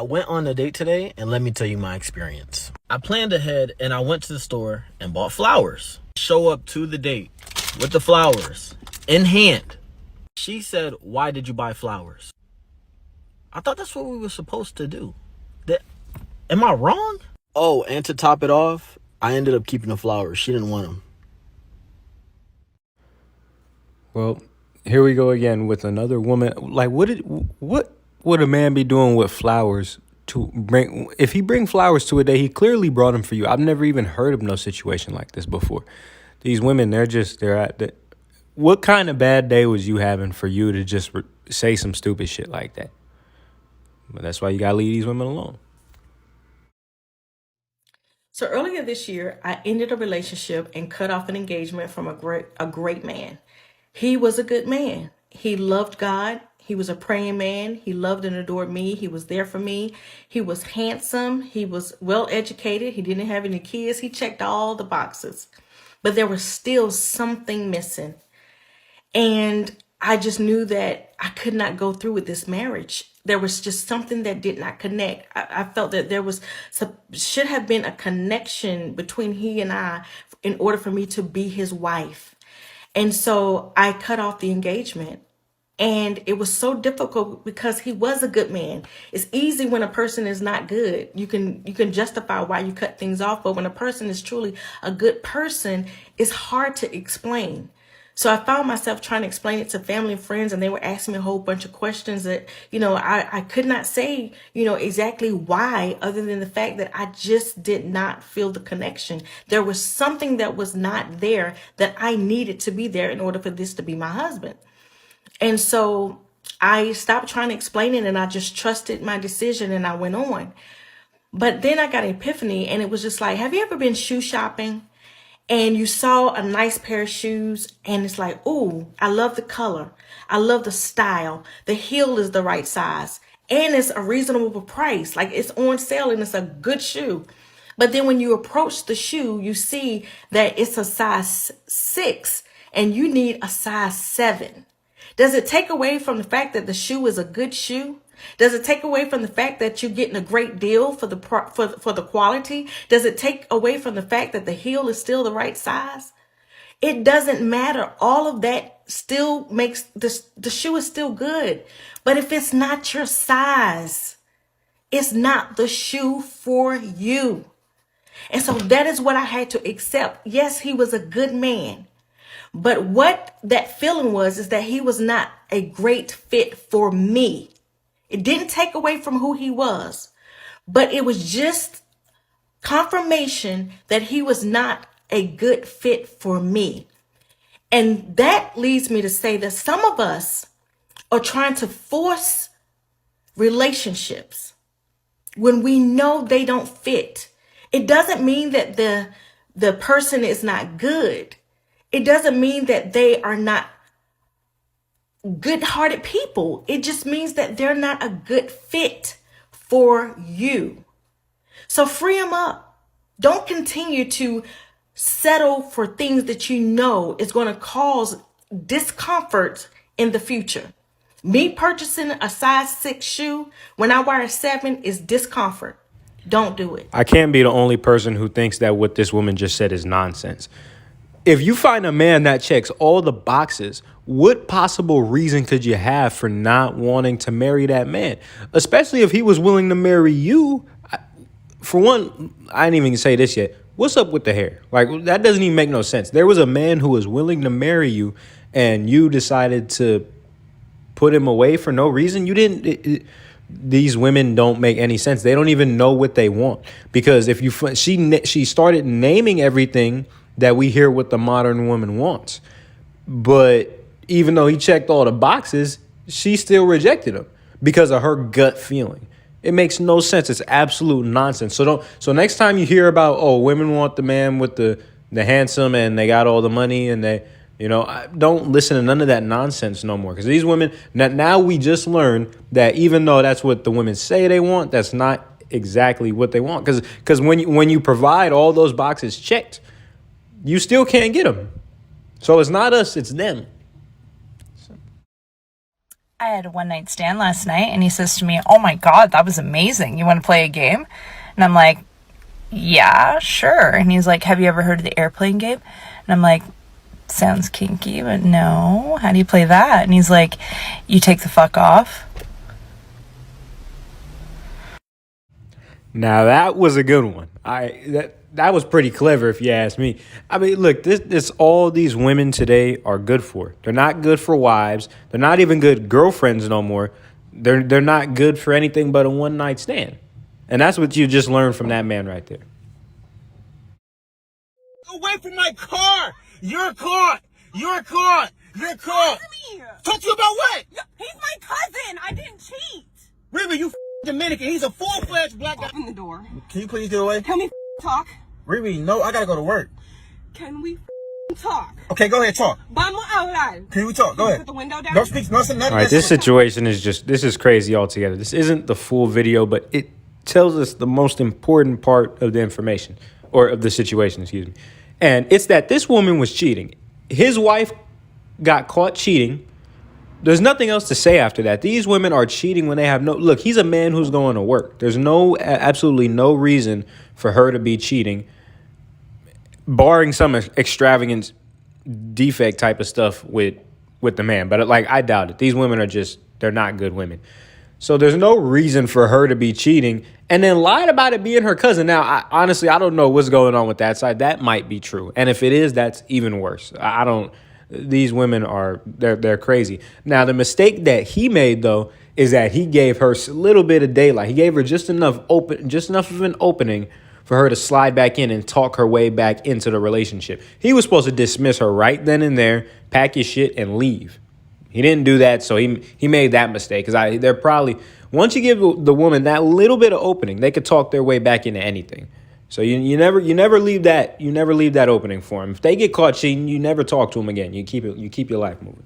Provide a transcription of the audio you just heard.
I went on a date today, and let me tell you my experience. I planned ahead, and I went to the store and bought flowers. Show up to the date with the flowers in hand. She said, "Why did you buy flowers?" I thought that's what we were supposed to do. Am I wrong? Oh, and to top it off, I ended up keeping the flowers. She didn't want them. Well, here we go again with another woman. Like, what would a man be doing with flowers to bring? If he bring flowers to a day, he clearly brought them for you. I've never even heard of no situation like this before. These women, they're at the. What kind of bad day was you having for you to just say some stupid shit like that? But that's why you gotta leave these women alone. So earlier this year, I ended a relationship and cut off an engagement from a great man. He was a good man. He loved God. He was a praying man. He loved and adored me. He was there for me. He was handsome. He was well educated. He didn't have any kids. He checked all the boxes. But there was still something missing. And I just knew that I could not go through with this marriage. There was just something that did not connect. I felt that there was should have been a connection between he and I in order for me to be his wife. And so I cut off the engagement. And it was so difficult because he was a good man. It's easy when a person is not good. You can justify why you cut things off, but when a person is truly a good person, it's hard to explain. So I found myself trying to explain it to family and friends, and they were asking me a whole bunch of questions that, I could not say, exactly why, other than the fact that I just did not feel the connection. There was something that was not there that I needed to be there in order for this to be my husband. And so I stopped trying to explain it and I just trusted my decision and I went on. But then I got an epiphany and it was just like, have you ever been shoe shopping and you saw a nice pair of shoes and it's like, ooh, I love the color. I love the style. The heel is the right size and it's a reasonable price. Like it's on sale and it's a good shoe. But then when you approach the shoe, you see that it's a size 6 and you need a size 7. Does it take away from the fact that the shoe is a good shoe? Does it take away from the fact that you're getting a great deal for the quality? Does it take away from the fact that the heel is still the right size? It doesn't matter. All of that still makes the shoe is still good. But if it's not your size, it's not the shoe for you. And so that is what I had to accept. Yes, he was a good man. But what that feeling was is that he was not a great fit for me. It didn't take away from who he was, but it was just confirmation that he was not a good fit for me. And that leads me to say that some of us are trying to force relationships when we know they don't fit. It doesn't mean that the person is not good. It doesn't mean that they are not good-hearted people. It just means that they're not a good fit for you. So free them up. Don't continue to settle for things that you know is going to cause discomfort in the future. Me purchasing a size 6 shoe when I wear a 7 is discomfort. Don't do it. I can't be the only person who thinks that what this woman just said is nonsense. If you find a man that checks all the boxes, what possible reason could you have for not wanting to marry that man? Especially if he was willing to marry you. For one, I didn't even say this yet. What's up with the hair? Like, that doesn't even make no sense. There was a man who was willing to marry you and you decided to put him away for no reason. You didn't. These women don't make any sense. They don't even know what they want. Because if she started naming everything that we hear what the modern woman wants. But even though he checked all the boxes, she still rejected him because of her gut feeling. It makes no sense. It's absolute nonsense. So next time you hear about, women want the man with the handsome and they got all the money and they, don't listen to none of that nonsense no more. Because these women, now we just learned that even though that's what the women say they want, that's not exactly what they want. Because when you provide all those boxes checked, you still can't get them. So it's not us, it's them. I had a one night stand last night, and he says to me, oh my God, that was amazing. You want to play a game? And I'm like, yeah, sure. And he's like, have you ever heard of the airplane game? And I'm like, sounds kinky, but no. How do you play that? And he's like, you take the fuck off. Now that was a good one. That was pretty clever if you ask me. I mean, look, this all these women today are good for. They're not good for wives. They're not even good girlfriends no more. They're not good for anything but a one night stand. And that's what you just learned from that man right there. Away from my car! You're caught! You're caught! You're caught! Talk to you about what? He's my cousin. I didn't cheat. Riri, you Dominican. He's a full-fledged black guy. Open the door. Can you please get away? Can we talk? Riri, no, I gotta go to work. Can we talk? Okay, go ahead, talk. Vamos a hablar. Can we talk? Go ahead. Put the window down. Don't speak nothing. All right, this situation is this is crazy altogether. This isn't the full video, but it tells us the most important part of the information, or of the situation, excuse me. And it's that this woman was cheating. His wife got caught cheating. There's nothing else to say after that. These women are cheating when they have no... Look, he's a man who's going to work. There's absolutely no reason for her to be cheating, barring some extravagant defect type of stuff with the man. But like, I doubt it. These women are they're not good women. So there's no reason for her to be cheating and then lied about it being her cousin. Now, honestly, I don't know what's going on with that side. That might be true. And if it is, that's even worse. These women they're crazy. Now, the mistake that he made, though, is that he gave her a little bit of daylight. He gave her just enough of an opening for her to slide back in and talk her way back into the relationship. He was supposed to dismiss her right then and there, pack his shit, and leave. He didn't do that, so he made that mistake. Because they're probably, once you give the woman that little bit of opening, they could talk their way back into anything. So you never leave that opening for them. If they get caught cheating, you never talk to them again. You keep your life moving.